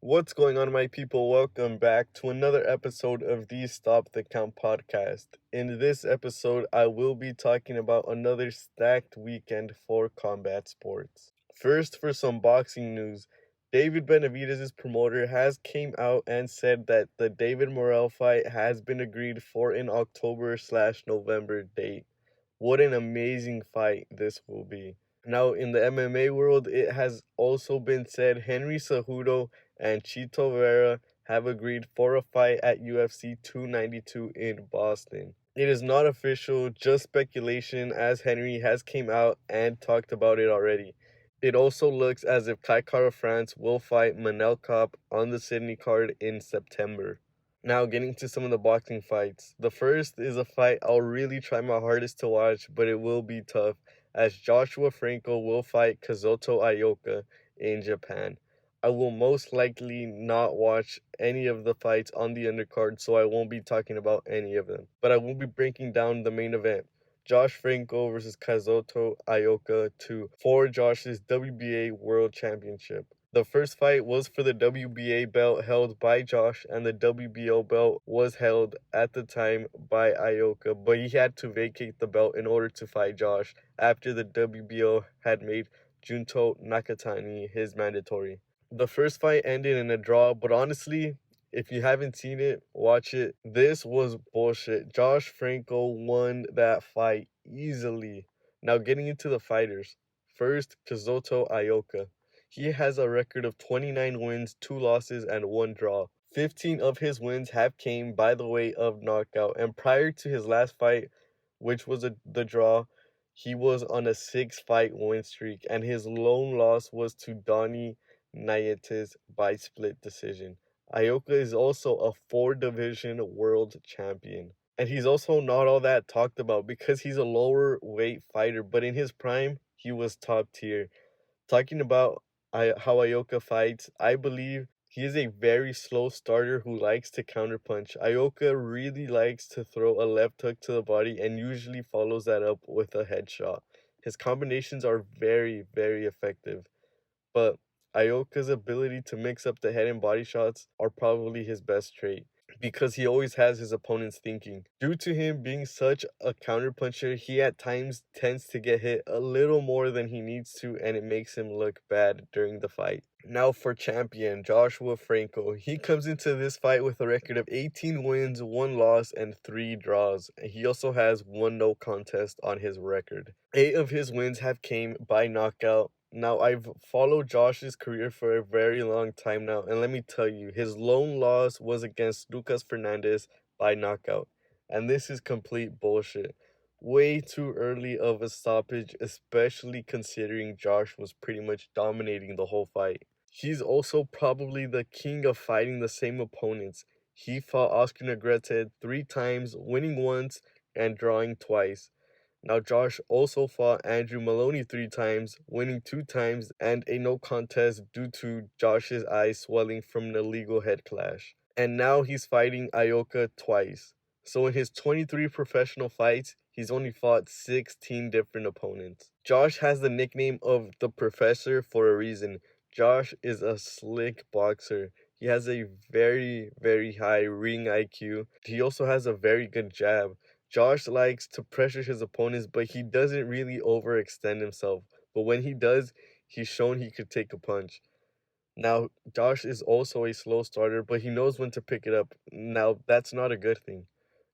What's going on, my people? Welcome back to another episode of the Stop the Count podcast. In this episode, I will be talking about another stacked weekend for combat sports. First, for some boxing news, David Benavidez' promoter has came out and said that the David Morrell fight has been agreed for an October/November date. What an amazing fight this will be. Now, in the MMA world, it has also been said Henry Cejudo and Chito Vera have agreed for a fight at UFC 292 in Boston. It is not official, just speculation, as Henry has came out and talked about it already. It also looks as if Kai Kara France will fight Manel Kape on the Sydney card in September. Now, getting to some of the boxing fights. The first is a fight I'll really try my hardest to watch, but it will be tough, as Joshua Franco will fight Kazutoioka in Japan. I will most likely not watch any of the fights on the undercard, so I won't be talking about any of them. But I will be breaking down the main event. Josh Franco versus Kazutoioka 2 for Josh's WBA World Championship. The first fight was for the WBA belt held by Josh, and the WBO belt was held at the time by Ioka, but he had to vacate the belt in order to fight Josh after the WBO had made Junto Nakatani his mandatory. The first fight ended in a draw, but honestly, if you haven't seen it, watch it. This was bullshit. Josh Franco won that fight easily. Now getting into the fighters. First, Kazutoioka. He has a record of 29 wins, 2 losses, and 1 draw. 15 of his wins have came by the way of knockout, and prior to his last fight, which was the draw, he was on a 6-fight win streak, and his lone loss was to Donnie Nietes by split decision. Ioka is also a 4-division world champion. And he's also not all that talked about because he's a lower weight fighter, but in his prime, he was top tier. Talking about how Ioka fights, I believe he is a very slow starter who likes to counterpunch. Ioka really likes to throw a left hook to the body and usually follows that up with a headshot. His combinations are very, very effective. But Ioka's ability to mix up the head and body shots are probably his best trait, because he always has his opponents thinking. Due to him being such a counterpuncher, he at times tends to get hit a little more than he needs to, and it makes him look bad during the fight. Now for champion, Joshua Franco. He comes into this fight with a record of 18 wins, 1 loss, and 3 draws. He also has 1 no contest on his record. 8 of his wins have came by knockout. Now, I've followed Josh's career for a very long time now, and let me tell you, his lone loss was against Lucas Fernandez by knockout, and this is complete bullshit. Way too early of a stoppage, especially considering Josh was pretty much dominating the whole fight. He's also probably the king of fighting the same opponents. He fought Oscar Negrete 3 times, winning once and drawing twice. Now, Josh also fought Andrew Maloney 3 times, winning 2 times, and a no contest due to Josh's eye swelling from an illegal head clash. And now he's fighting Ioka twice. So in his 23 professional fights, he's only fought 16 different opponents. Josh has the nickname of the Professor for a reason. Josh is a slick boxer. He has a very, very high ring IQ. He also has a very good jab. Josh likes to pressure his opponents, but he doesn't really overextend himself. But when he does, he's shown he could take a punch. Now, Josh is also a slow starter, but he knows when to pick it up. Now, that's not a good thing.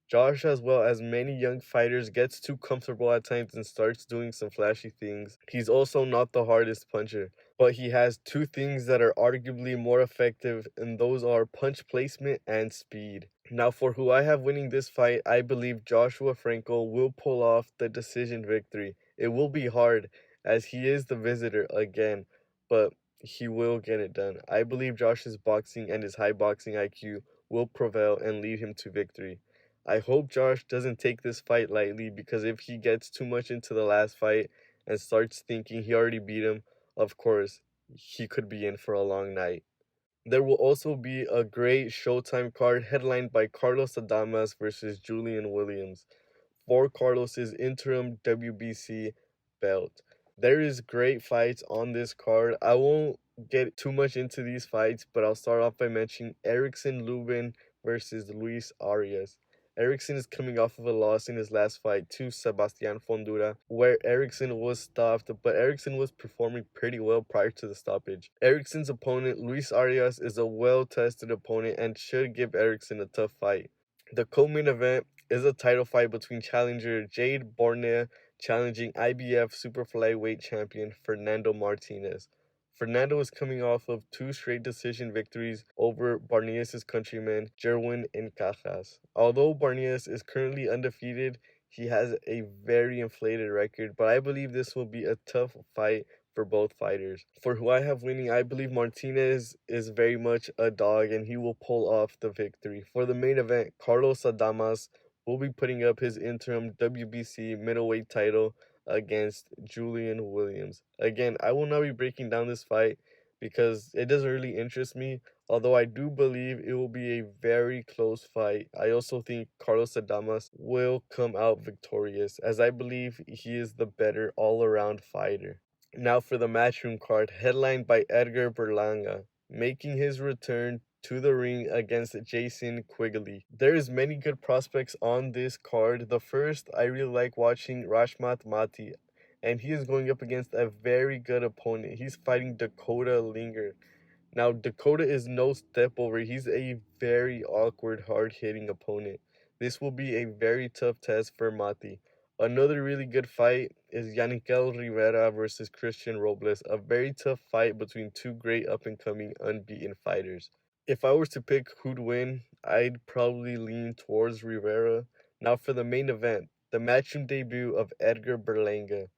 Josh, as well as many young fighters, gets too comfortable at times and starts doing some flashy things. He's also not the hardest puncher, but he has 2 things that are arguably more effective, and those are punch placement and speed. Now, for who I have winning this fight, I believe Joshua Franco will pull off the decision victory. It will be hard, as he is the visitor again, but he will get it done. I believe Josh's boxing and his high boxing IQ will prevail and lead him to victory. I hope Josh doesn't take this fight lightly, because if he gets too much into the last fight and starts thinking he already beat him, of course, he could be in for a long night. There will also be a great Showtime card headlined by Carlosadames versus Julianwilliams for Carlos's interim WBC belt. There is great fights on this card. I won't get too much into these fights, but I'll start off by mentioning Erickson-Lubin versus Luis Arias. Erickson is coming off of a loss in his last fight to Sebastian Fondura, where Erickson was stopped, but Erickson was performing pretty well prior to the stoppage. Erickson's opponent, Luis Arias, is a well-tested opponent and should give Erickson a tough fight. The co-main event is a title fight between challenger Jadebornea challenging IBF super flyweight champion Fernando Martinez. Fernando is coming off of 2 straight decision victories over Barnias' countryman, Jerwin Encajas. Although Barnias is currently undefeated, he has a very inflated record, but I believe this will be a tough fight for both fighters. For who I have winning, I believe Martinez is very much a dog and he will pull off the victory. For the main event, Carlosadames will be putting up his interim WBC middleweight title against Julianwilliams. Again, I will not be breaking down this fight because it doesn't really interest me, although I do believe it will be a very close fight. I also think Carlosadames will come out victorious, as I believe he is the better all-around fighter. Now for the Matchroom card, headlined by Edgarberlanga, making his return to the ring against jasonquigley. There is many good prospects on this card. The first, I really like watching Rashmat Mati, and he is going up against a very good opponent. He's fighting Dakota Linger. Now, Dakota is no step over. He's a very awkward, hard-hitting opponent. This will be a very tough test for Mati. Another really good fight is Yanikel Rivera versus Christian Robles, a very tough fight between 2 great up-and-coming unbeaten fighters. If I was to pick who'd win, I'd probably lean towards Rivera. Now for the main event, the Matchroom debut of Edgarberlanga.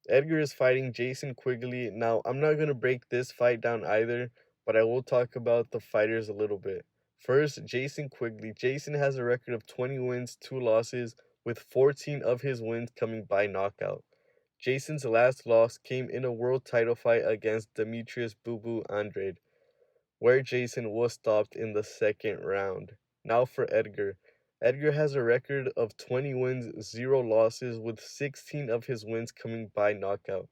Edgar is fighting jasonquigley. Now, I'm not going to break this fight down either, but I will talk about the fighters a little bit. First, jasonquigley. Jason has a record of 20 wins, 2 losses, with 14 of his wins coming by knockout. Jason's last loss came in a world title fight against Demetrius Boo Boo Andrade, where Jason was stopped in the 2nd round. Now for Edgar. Edgar has a record of 20 wins, 0 losses, with 16 of his wins coming by knockout.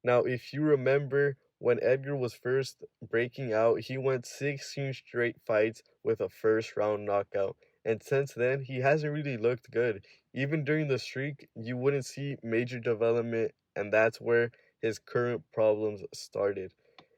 Now, if you remember when Edgar was first breaking out, he went 16 straight fights with a first round knockout. And since then, he hasn't really looked good. Even during the streak, you wouldn't see major development, and that's where his current problems started.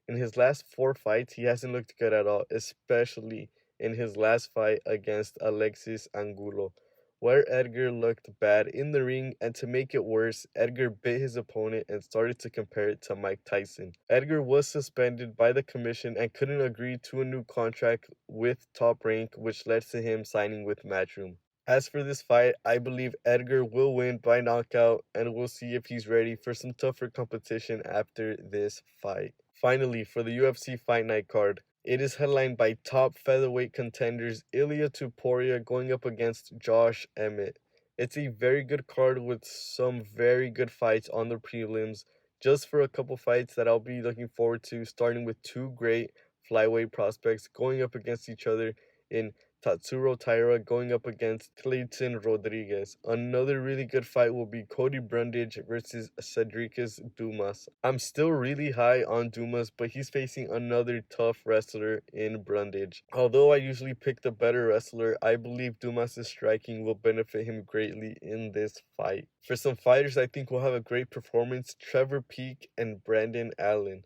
In his last 4 fights, he hasn't looked good at all, especially in his last fight against Alexis Angulo, where Edgar looked bad in the ring, and to make it worse, Edgar bit his opponent and started to compare it to Mike Tyson. Edgar was suspended by the commission and couldn't agree to a new contract with Top Rank, which led to him signing with Matchroom. As for this fight, I believe Edgar will win by knockout, and we'll see if he's ready for some tougher competition after this fight. Finally, for the UFC Fight Night card, it is headlined by top featherweight contenders Iliatopuria going up against Joshemmett. It's a very good card with some very good fights on the prelims. Just for a couple fights that I'll be looking forward to, starting with 2 great flyweight prospects going up against each other in Tatsurotaira going up against Kleydsonrodriguez. Another really good fight will be codybrundage versus sedriquesdumas. I'm still really high on Dumas, but he's facing another tough wrestler in Brundage. Although I usually pick the better wrestler, I believe Dumas' striking will benefit him greatly in this fight. For some fighters I think will have a great performance, Trevorpeek and brendanallen.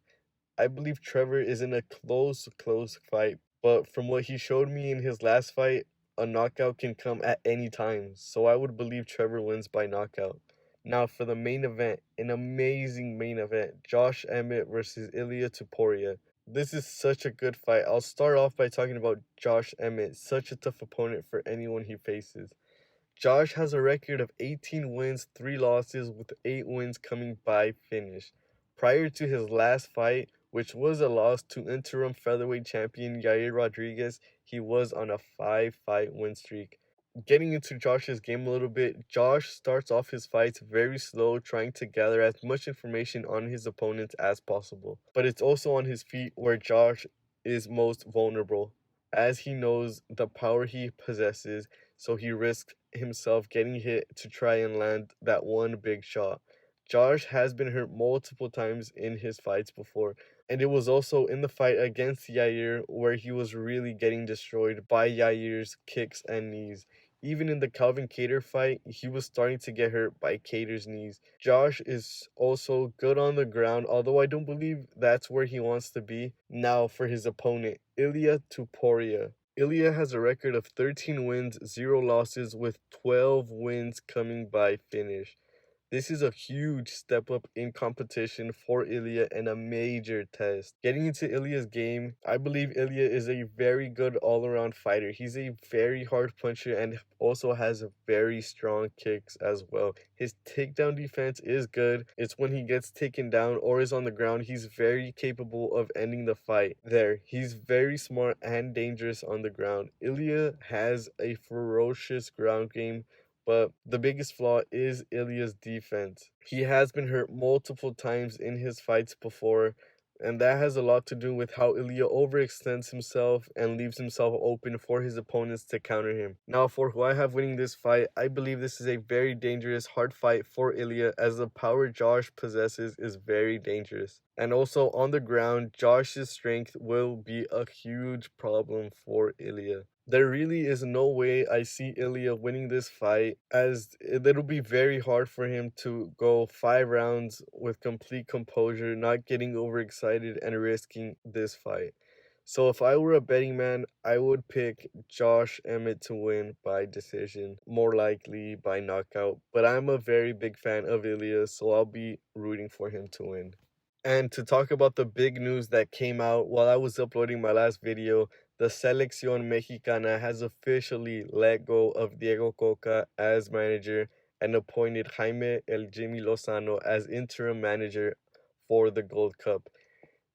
I believe Trevor is in a close fight, but from what he showed me in his last fight, a knockout can come at any time, so I would believe Trevor wins by knockout. Now for the main event, an amazing main event, Joshemmett versus Iliatopuria. This is such a good fight. I'll start off by talking about Joshemmett, such a tough opponent for anyone he faces. Josh has a record of 18 wins, 3 losses, with 8 wins coming by finish. Prior to his last fight, which was a loss to interim featherweight champion Yair Rodriguez, he was on a 5-fight win streak. Getting into Josh's game a little bit, Josh starts off his fights very slow, trying to gather as much information on his opponents as possible. But it's also on his feet where Josh is most vulnerable, as he knows the power he possesses, so he risks himself getting hit to try and land that one big shot. Josh has been hurt multiple times in his fights before, And it was also in the fight against Yair where he was really getting destroyed by Yair's kicks and knees. Even in the Calvin Kattar fight, he was starting to get hurt by Kattar's knees. Josh is also good on the ground, although I don't believe that's where he wants to be. Now for his opponent, Iliatopuria. Ilia has a record of 13 wins, 0 losses, with 12 wins coming by finish. This is a huge step up in competition for Ilya and a major test. Getting into Ilya's game, I believe Ilya is a very good all-around fighter. He's a very hard puncher and also has very strong kicks as well. His takedown defense is good. It's when he gets taken down or is on the ground, he's very capable of ending the fight there. He's very smart and dangerous on the ground. Ilya has a ferocious ground game, but the biggest flaw is Ilya's defense. He has been hurt multiple times in his fights before, and that has a lot to do with how Ilya overextends himself and leaves himself open for his opponents to counter him. Now, for who I have winning this fight, I believe this is a very dangerous, hard fight for Ilya, as the power Josh possesses is very dangerous. And also on the ground, Josh's strength will be a huge problem for Ilya. There really is no way I see Ilya winning this fight, as it'll be very hard for him to go 5 rounds with complete composure, not getting overexcited and risking this fight. So if I were a betting man, I would pick Joshemmett to win by decision, more likely by knockout. But I'm a very big fan of Ilya, so I'll be rooting for him to win. And to talk about the big news that came out while I was uploading my last video, the Selecionmexicana has officially let go of diegococca as manager and appointed Jaime El Jimmylozano as interim manager for the Gold Cup.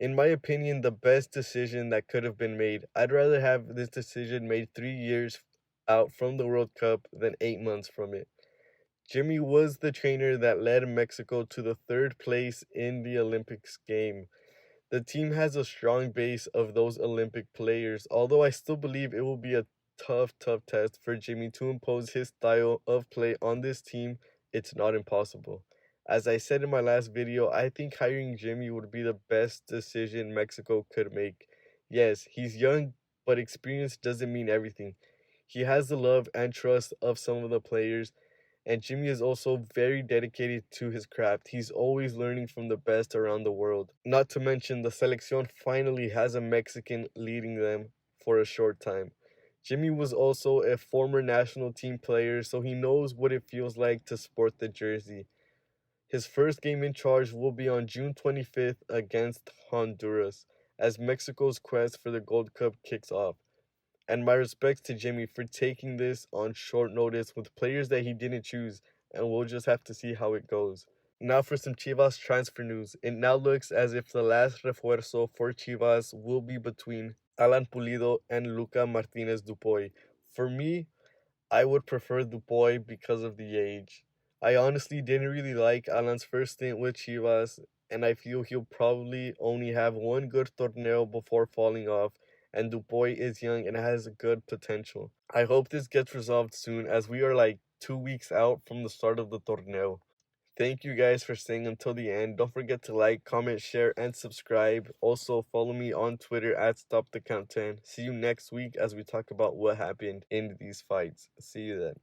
In my opinion, the best decision that could have been made. I'd rather have this decision made 3 years out from the World Cup than 8 months from it. Jimmy was the trainer that led Mexico to the 3rd place in the Olympics game. The team has a strong base of those Olympic players, although I still believe it will be a tough test for Jimmy to impose his style of play on this team. It's not impossible. As I said in my last video, I think hiring Jimmy would be the best decision Mexico could make. Yes, he's young, but experience doesn't mean everything. He has the love and trust of some of the players, and Jimmy is also very dedicated to his craft. He's always learning from the best around the world. Not to mention, the Selección finally has a Mexican leading them for a short time. Jimmy was also a former national team player, so he knows what it feels like to sport the jersey. His first game in charge will be on June 25th against Honduras, as Mexico's quest for the Gold Cup kicks off. And my respects to Jimmy for taking this on short notice with players that he didn't choose, and we'll just have to see how it goes. Now for some Chivas transfer news. It now looks as if the last refuerzo for Chivas will be between alanpulido and lucamartinezdupuy. For me, I would prefer Dupuy because of the age. I honestly didn't really like Alan's first stint with Chivas, and I feel he'll probably only have one good torneo before falling off, and Dupuy is young and has good potential. I hope this gets resolved soon, as we are like 2 weeks out from the start of the torneo. Thank you guys for staying until the end. Don't forget to like, comment, share, and subscribe. Also, follow me on Twitter at StopTheCount10. See you next week as we talk about what happened in these fights. See you then.